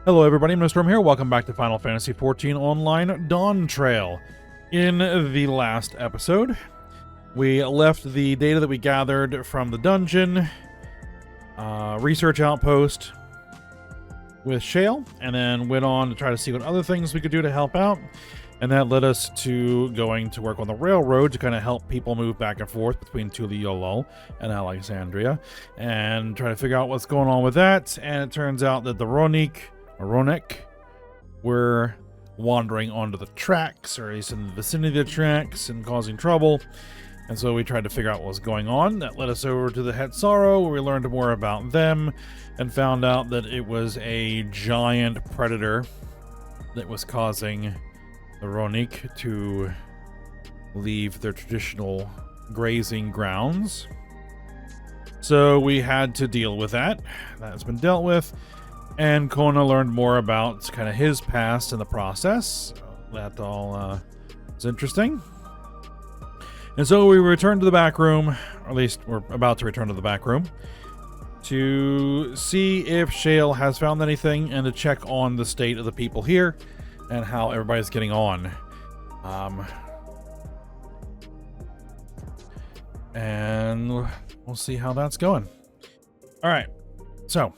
Hello everybody, Mr. Storm here. Welcome back to Final Fantasy XIV Online Dawntrail. In the last episode, we left the data that we gathered from the dungeon, research outpost with Shale, and then went on to try to see what other things we could do to help out. And that led us to going to work on the railroad to kind of help people move back and forth between Tuliolol and Alexandria and try to figure out what's going on with that. And it turns out that the Ronek were wandering onto the tracks, or at least in the vicinity of the tracks, and causing trouble. And so we tried to figure out what was going on. That led us over to the Hetzaro, where we learned more about them and found out that it was a giant predator that was causing the Ronek to leave their traditional grazing grounds. So we had to deal with that. That's been dealt with. And Kona learned more about kind of his past in the process. That all is interesting. And so we returned to the back room, or at least we're about to return to the back room, to see if Shale has found anything and to check on the state of the people here and how everybody's getting on. And we'll see how that's going. All right, so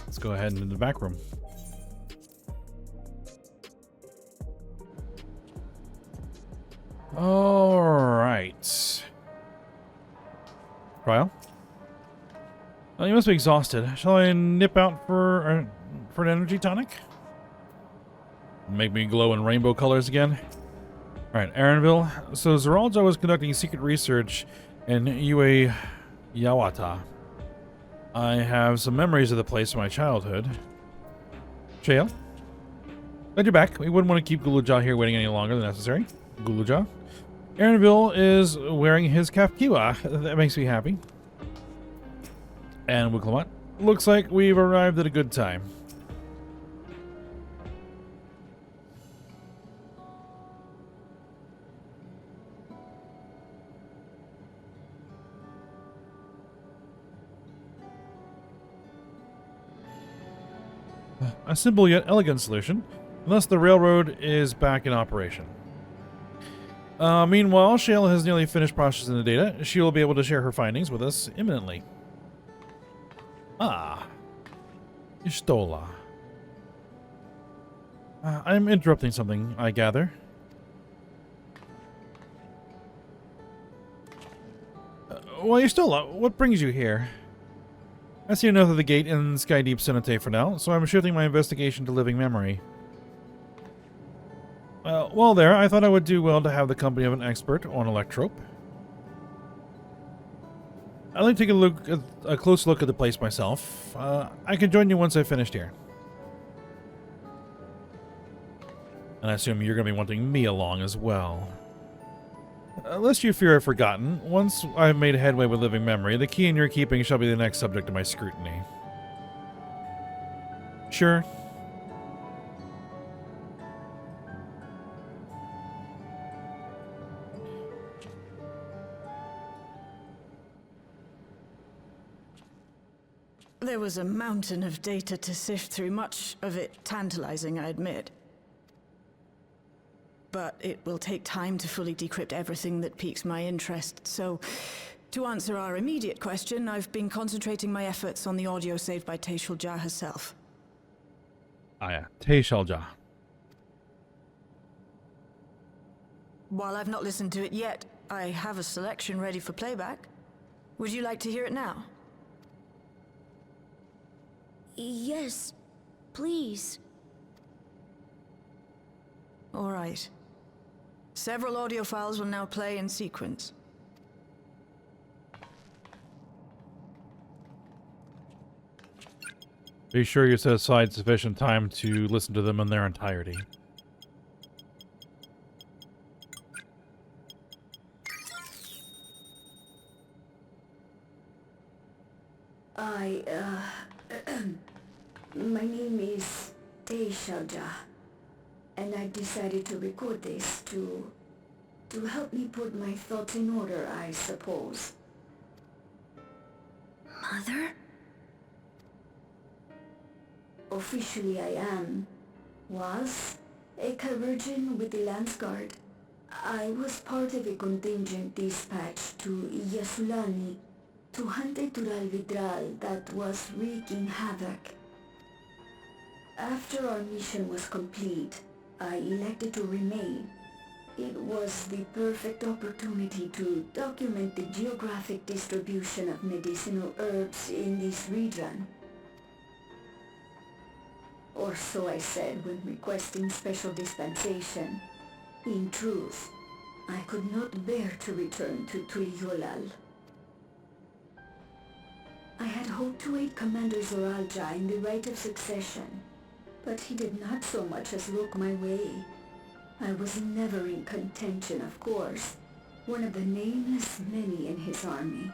let's go ahead into the back room. All right. Trial? Well, you must be exhausted. Shall I nip out for an energy tonic? Make me glow in rainbow colors again? Alright, Aaronville. So Zeraldo was conducting secret research in Ue Yawata. I have some memories of the place from my childhood. Shale? Glad you're back. We wouldn't want to keep Guluja here waiting any longer than necessary. Guluja. Aaronville is wearing his kafkiwa. That makes me happy. And Wiklamat. Looks like we've arrived at a good time. A simple yet elegant solution, unless the railroad is back in operation. Meanwhile, Shale has nearly finished processing the data. She will be able to share her findings with us imminently. Ah. Istola. I'm interrupting something, I gather. Well, Istola, what brings you here? I see enough of the gate in Skydeep Cenate for now, so I'm shifting my investigation to living memory. Well there, I thought I would do well to have the company of an expert on Electrope. I'd like to take a close look at the place myself. I can join you once I've finished here. And I assume you're going to be wanting me along as well. Lest you fear I've forgotten, once I've made headway with living memory, the key in your keeping shall be the next subject of my scrutiny. Sure. There was a mountain of data to sift through, much of it tantalizing, I admit. But it will take time to fully decrypt everything that piques my interest, so to answer our immediate question, I've been concentrating my efforts on the audio saved by Teishalja herself. Ah yeah, Teishalja. While I've not listened to it yet, I have a selection ready for playback. Would you like to hear it now? Yes, please. All right. Several audio files will now play in sequence. Be sure you set aside sufficient time to listen to them in their entirety. My name is Teishalja, and I decided to record this to help me put my thoughts in order, I suppose. Mother? Of officially I am, was a Chirurgeon with the Lance Guard. I was part of a contingent dispatched to Yasulani to hunt a Tural Vidral that was wreaking havoc. After our mission was complete, I elected to remain. It was the perfect opportunity to document the geographic distribution of medicinal herbs in this region. Or so I said when requesting special dispensation. In truth, I could not bear to return to Tuliolal. I had hoped to aid Commander Zoralja in the right of succession, but he did not so much as look my way. I was never in contention, of course, one of the nameless many in his army.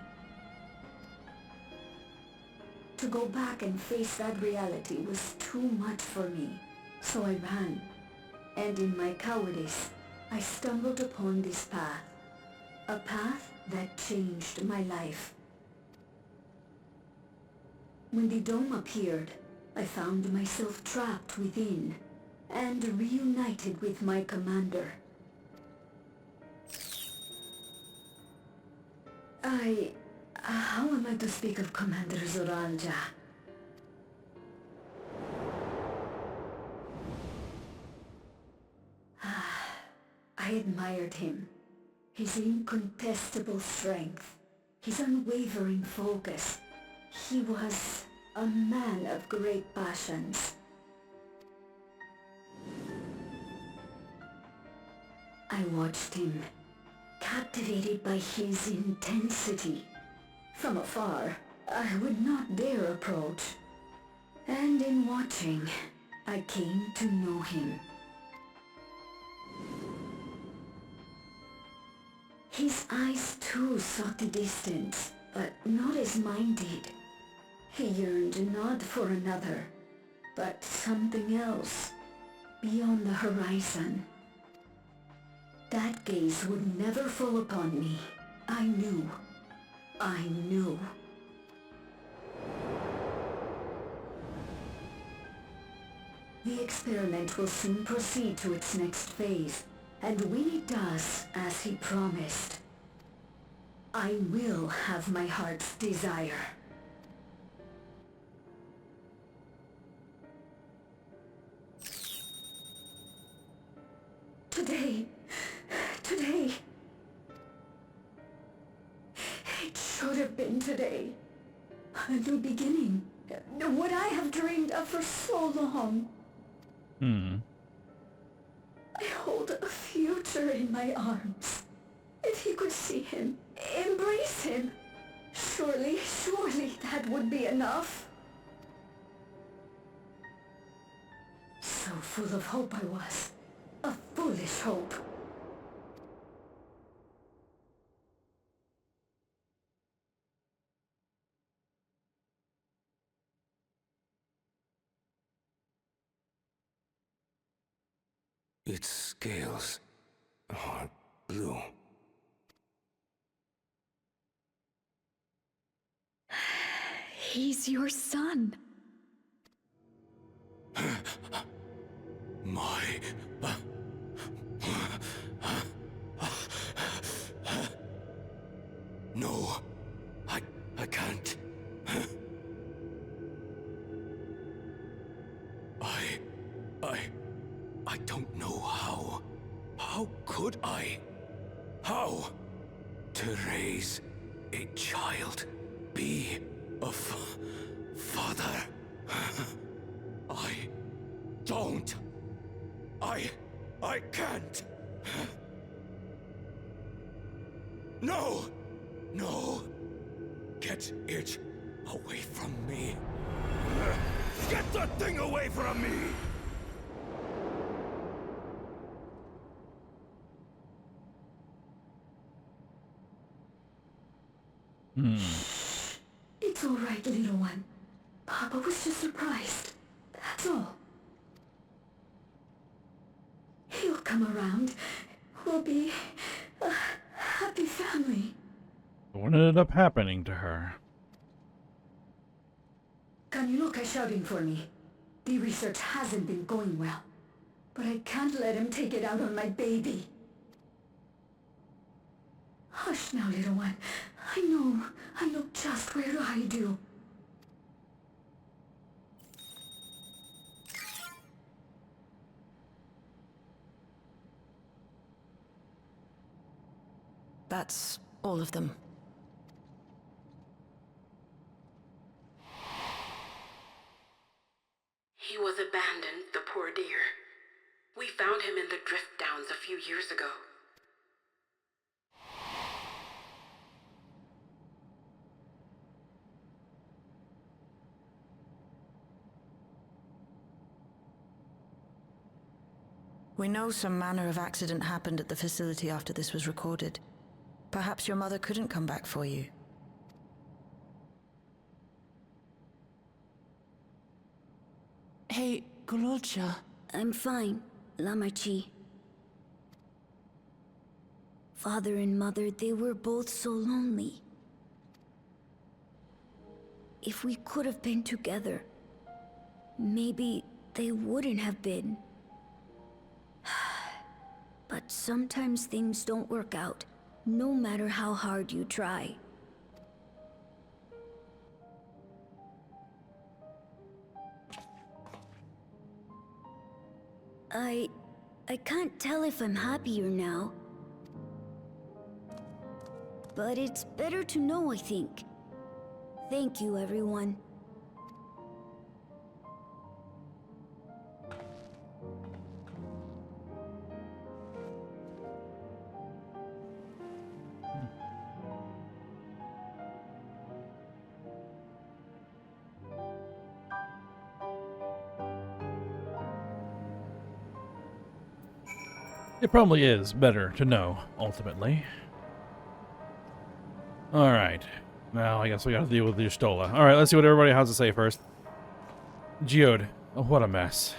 To go back and face that reality was too much for me, so I ran. And in my cowardice, I stumbled upon this path. A path that changed my life. When the dome appeared, I found myself trapped within, and reunited with my commander. How am I to speak of Commander Zoralja? I admired him. His incontestable strength, his unwavering focus. He was a man of great passions. I watched him, captivated by his intensity. From afar, I would not dare approach. And in watching, I came to know him. His eyes too sought the distance, but not as mine did. He yearned not for another, but something else, beyond the horizon. That gaze would never fall upon me. I knew. I knew. The experiment will soon proceed to its next phase, and when it does, as he promised, I will have my heart's desire. Today, it should have been today. A new beginning. What I have dreamed of for so long. I hold a future in my arms. If he could see him, embrace him, surely that would be enough. So full of hope I was. A foolish hope. Its scales are blue. He's your son. My... No, I can't. I don't know how. How could I? How? To raise a child, be a father. I don't. I can't. No! No! Get it away from me! Get that thing away from me! It's all right, little one. Papa was just surprised. That's all. He'll come around. We'll be a happy family. What ended up happening to her? Kaniluka shouting for me. The research hasn't been going well, but I can't let him take it out on my baby. Hush now, little one. I know just where to hide you. That's all of them. He was abandoned, the poor dear. We found him in the drift downs a few years ago. We know some manner of accident happened at the facility after this was recorded. Perhaps your mother couldn't come back for you. Hey, Gulolcha. I'm fine, Lamarchi. Father and Mother, they were both so lonely. If we could have been together, maybe they wouldn't have been. But sometimes things don't work out, no matter how hard you try. I can't tell if I'm happier now. But it's better to know, I think. Thank you, everyone. It probably is better to know, ultimately. Alright. Now, I guess we gotta deal with the Y'shtola. Alright, let's see what everybody has to say first. Geode. Oh, what a mess.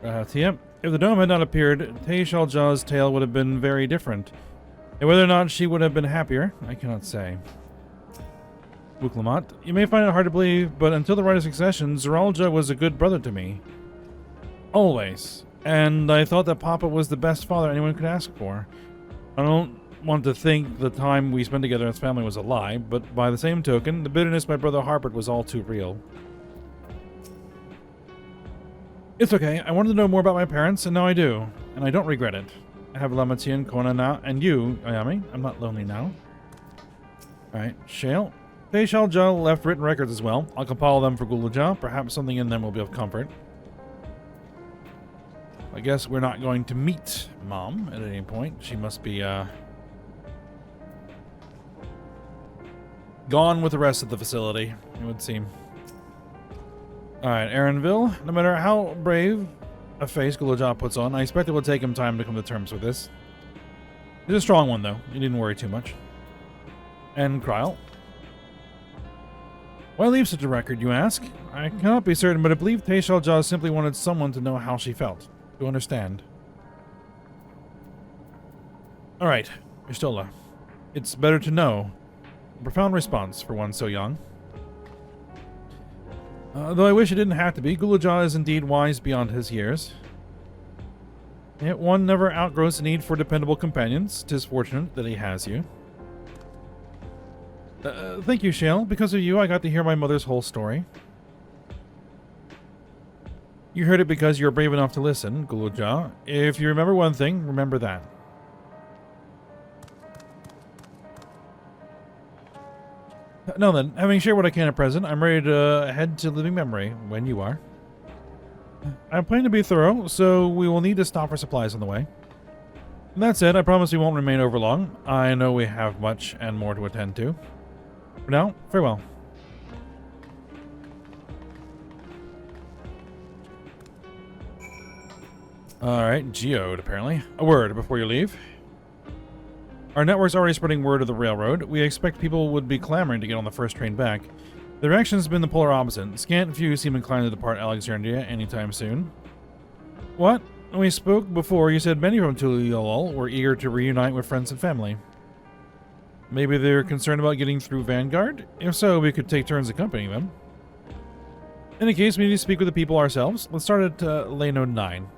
Yep. If the dome had not appeared, Taishalja's tale would have been very different. And whether or not she would have been happier, I cannot say. Wuklamat, you may find it hard to believe, but until the Rite of Succession, Zeralja was a good brother to me. Always. And I thought that Papa was the best father anyone could ask for. I don't want to think the time we spent together as family was a lie, but by the same token, the bitterness my brother harbored was all too real. It's okay. I wanted to know more about my parents, and now I do. And I don't regret it. I have Lamati and Kona now, and you, Ayami. I'm not lonely now. Alright, Shale. Taishalja left written records as well. I'll compile them for Gulaja. Perhaps something in them will be of comfort. I guess we're not going to meet Mom at any point. She must be, gone with the rest of the facility, it would seem. Alright, Aaronville. No matter how brave a face Gulaja puts on, I expect it will take him time to come to terms with this. He's a strong one, though. You needn't worry too much. And Kryl. Why leave such a record, you ask? I cannot be certain, but I believe Taishalja simply wanted someone to know how she felt. To understand. Alright, Y'shtola. It's better to know. A profound response for one so young. Though I wish it didn't have to be, Gulaja is indeed wise beyond his years. Yet one never outgrows the need for dependable companions. 'Tis fortunate that he has you. Thank you, Shale. Because of you, I got to hear my mother's whole story. You heard it because you were brave enough to listen, Gulaja. If you remember one thing, remember that. Now then, having shared what I can at present, I'm ready to head to living memory when you are. I plan to be thorough, so we will need to stop for supplies on the way. That said, I promise we won't remain over long. I know we have much and more to attend to. For now, farewell. Alright, Geode, apparently. A word before you leave. Our network's already spreading word of the railroad. We expect people would be clamoring to get on the first train back. The reaction's been the polar opposite. Scant few seem inclined to depart Alexandria anytime soon. What? When we spoke before, you said many from Tuliolol were eager to reunite with friends and family. Maybe they're concerned about getting through Vanguard? If so, we could take turns accompanying them. In any case, we need to speak with the people ourselves. Let's start at Lano 9.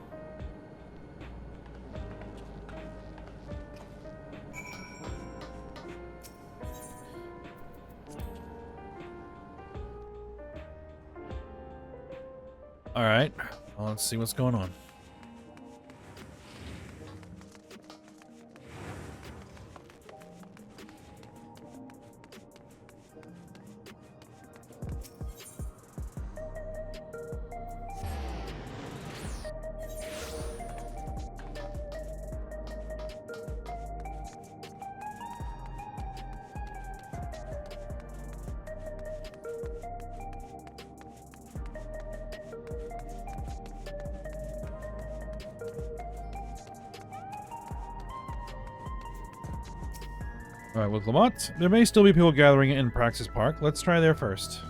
Alright, well, let's see what's going on. Alright, with Lamont, there may still be people gathering in Praxis Park. Let's try there first.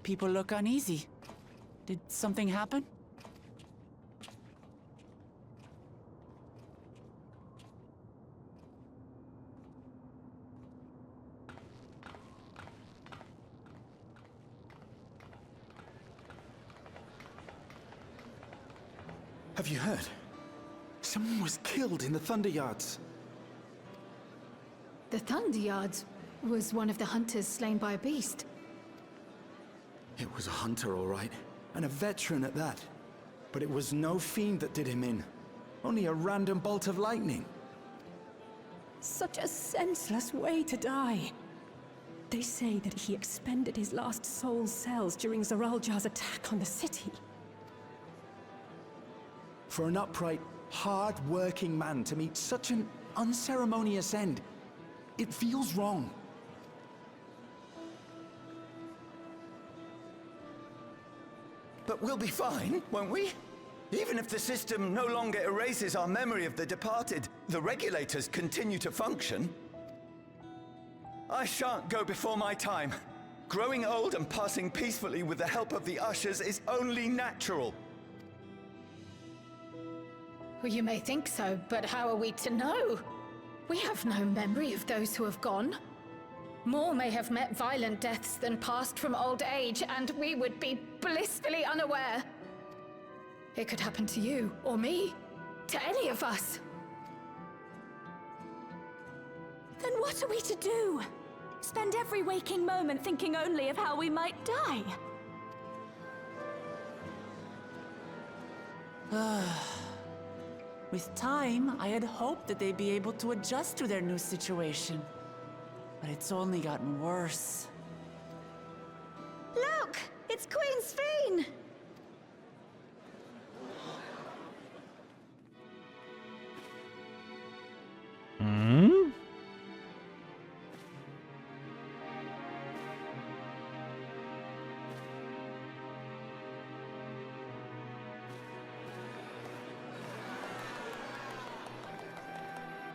People look uneasy. Did something happen? Have you heard? Someone was killed in the Thunder Yards. The Thunder Yards was one of the hunters slain by a beast. It was a hunter, all right, and a veteran at that. But it was no fiend that did him in. Only a random bolt of lightning. Such a senseless way to die. They say that he expended his last soul cells during Zaraljar's attack on the city. For an upright, hard-working man to meet such an unceremonious end, it feels wrong. But we'll be fine, won't we? Even if the system no longer erases our memory of the departed, the regulators continue to function. I shan't go before my time. Growing old and passing peacefully with the help of the Ushers is only natural. Well, you may think so, but how are we to know? We have no memory of those who have gone. More may have met violent deaths than passed from old age, and we would be blissfully unaware. It could happen to you, or me, to any of us. Then what are we to do? Spend every waking moment thinking only of how we might die? With time, I had hoped that they'd be able to adjust to their new situation. But it's only gotten worse. Look! It's Queen Sphene! Hmm?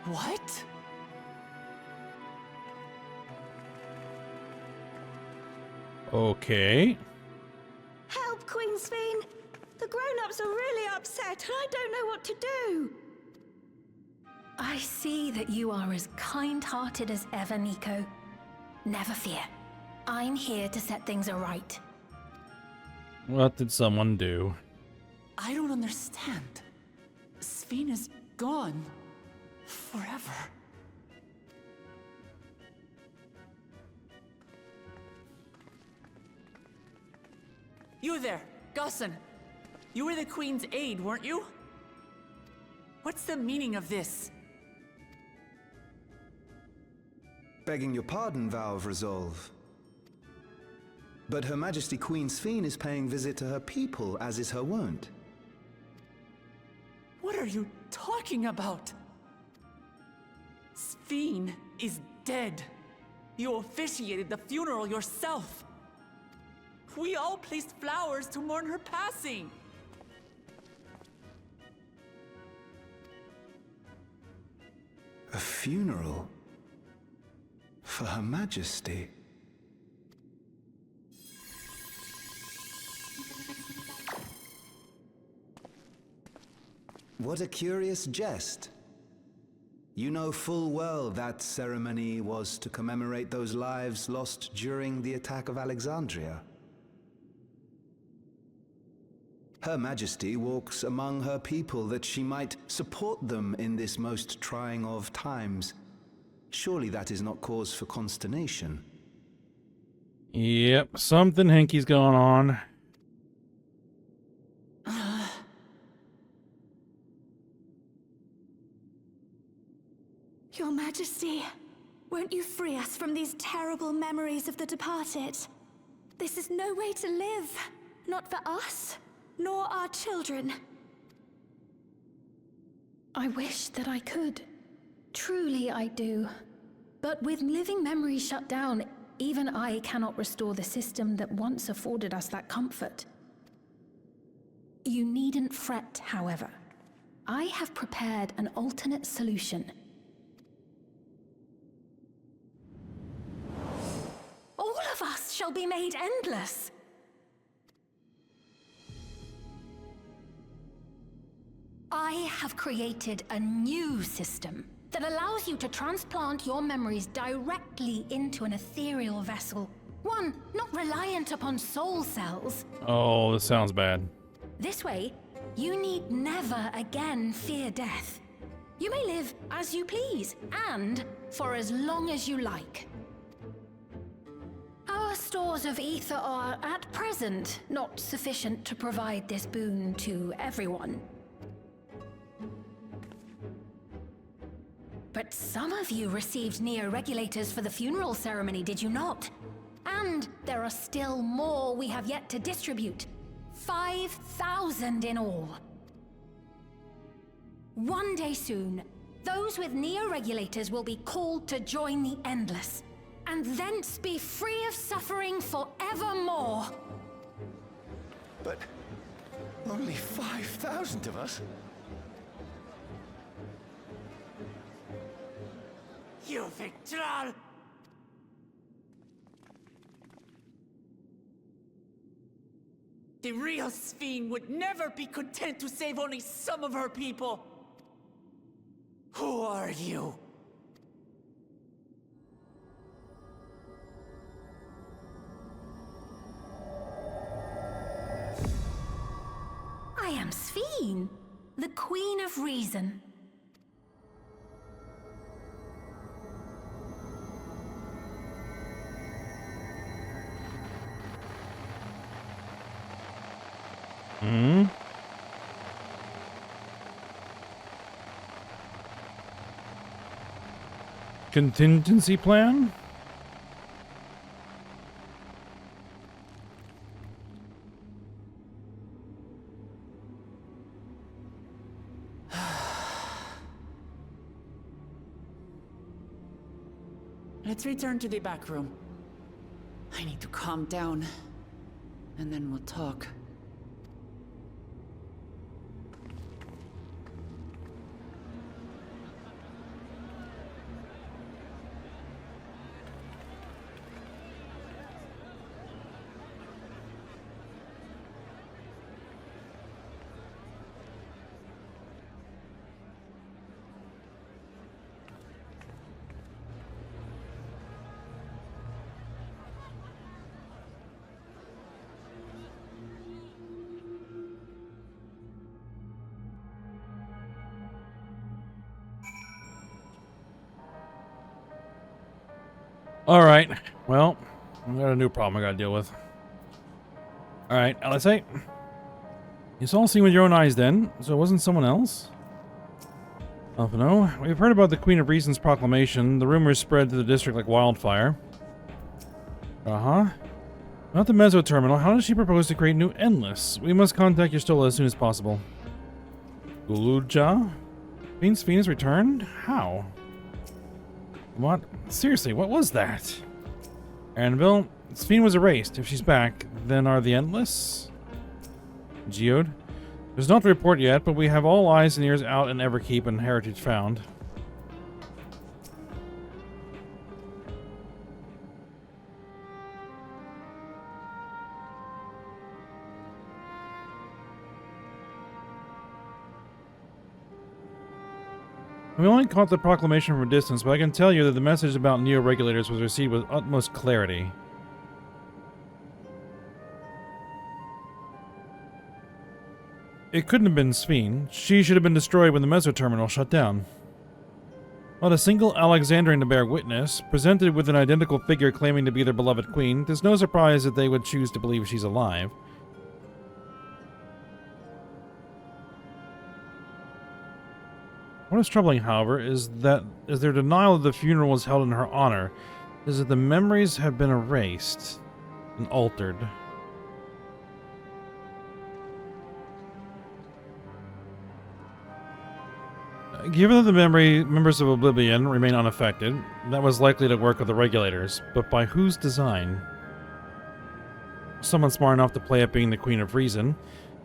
What? Okay. Help, Queen Sphene! The grown-ups are really upset, and I don't know what to do! I see that you are as kind-hearted as ever, Nico. Never fear. I'm here to set things aright. What did someone do? I don't understand. Sphene is gone. Forever. You there, Gusson. You were the Queen's aide, weren't you? What's the meaning of this? Begging your pardon, Vow of Resolve. But Her Majesty Queen Sphene is paying visit to her people, as is her wont. What are you talking about? Sphene is dead. You officiated the funeral yourself. We all placed flowers to mourn her passing. A funeral? for Her Majesty. What a curious jest. You know full well that ceremony was to commemorate those lives lost during the attack of Alexandria. Her Majesty walks among her people that she might support them in this most trying of times. Surely that is not cause for consternation. Yep, something hinky's going on. Your Majesty, won't you free us from these terrible memories of the departed? This is no way to live, not for us, nor our children. I wish that I could. Truly I do. But with living memories shut down, even I cannot restore the system that once afforded us that comfort. You needn't fret, however. I have prepared an alternate solution. All of us shall be made endless. I have created a new system that allows you to transplant your memories directly into an ethereal vessel. One not reliant upon soul cells. Oh, this sounds bad. This way, you need never again fear death. You may live as you please, and for as long as you like. Our stores of ether are, at present, not sufficient to provide this boon to everyone. But some of you received neo-regulators for the funeral ceremony, did you not? And there are still more we have yet to distribute. 5,000 in all. One day soon, those with neo-regulators will be called to join the Endless, and thence be free of suffering forevermore. But only 5,000 of us? You Victral! The real Sphene would never be content to save only some of her people. Who are you? I am Sphene, the Queen of Reason. Hmm? Contingency plan? Let's return to the back room. I need to calm down, and then we'll talk. Alright, well, I got a new problem I gotta deal with. Alright, LSA. You saw the scene with your own eyes then, so it wasn't someone else? Alphino, we've heard about the Queen of Reason's proclamation. The rumors spread through the district like wildfire. Uh-huh. About the Meso Terminal, how does she propose to create new Endless? We must contact your Stola as soon as possible. Guluja? Queen Sphene has returned? How? What? Seriously, what was that? Anvil, Sphene was erased. If she's back, then are the Endless? Geode? There's not the report yet, but we have all eyes and ears out in Everkeep and Heritage found. We only caught the proclamation from a distance, but I can tell you that the message about neo-regulators was received with utmost clarity. It couldn't have been Sveen. She should have been destroyed when the Meso terminal shut down. Not a single Alexandrian to bear witness, presented with an identical figure claiming to be their beloved queen, there's no surprise that they would choose to believe she's alive. What is troubling, however, is their denial that the funeral was held in her honor, is that the memories have been erased and altered. Given that the members of Oblivion remain unaffected, that was likely to work with the regulators, but by whose design? Someone smart enough to play up being the Queen of Reason.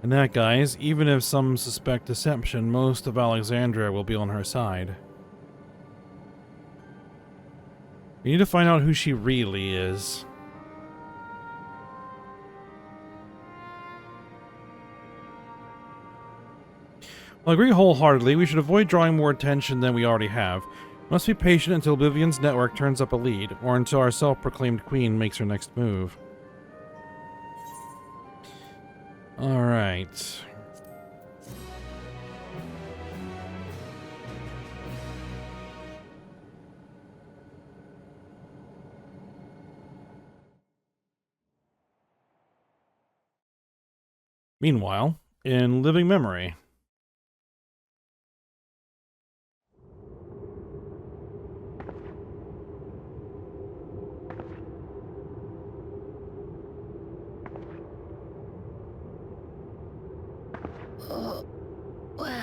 And that, guys, even if some suspect deception, most of Alexandria will be on her side. We need to find out who she really is. I'll agree wholeheartedly, we should avoid drawing more attention than we already have. We must be patient until Oblivion's network turns up a lead, or until our self-proclaimed queen makes her next move. Alright. Meanwhile, in living memory. Where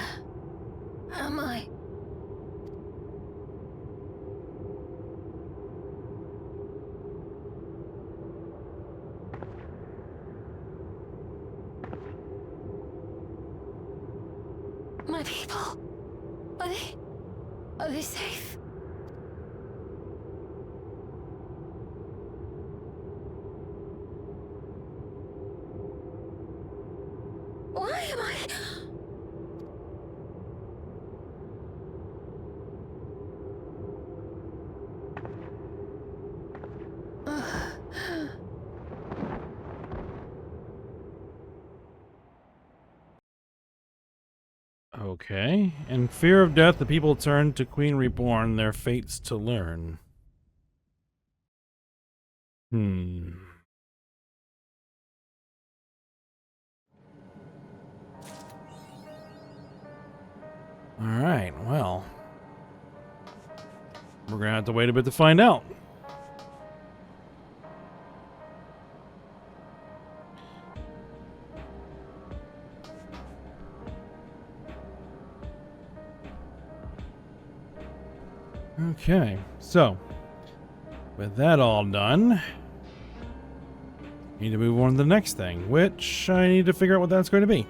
am I? My people? Are they safe? Why am I... Okay. In fear of death, the people turned to Queen Reborn, their fates to learn. Alright, well. We're gonna have to wait a bit to find out. Okay, so with that all done, need to move on to the next thing, which I need to figure out what that's going to be.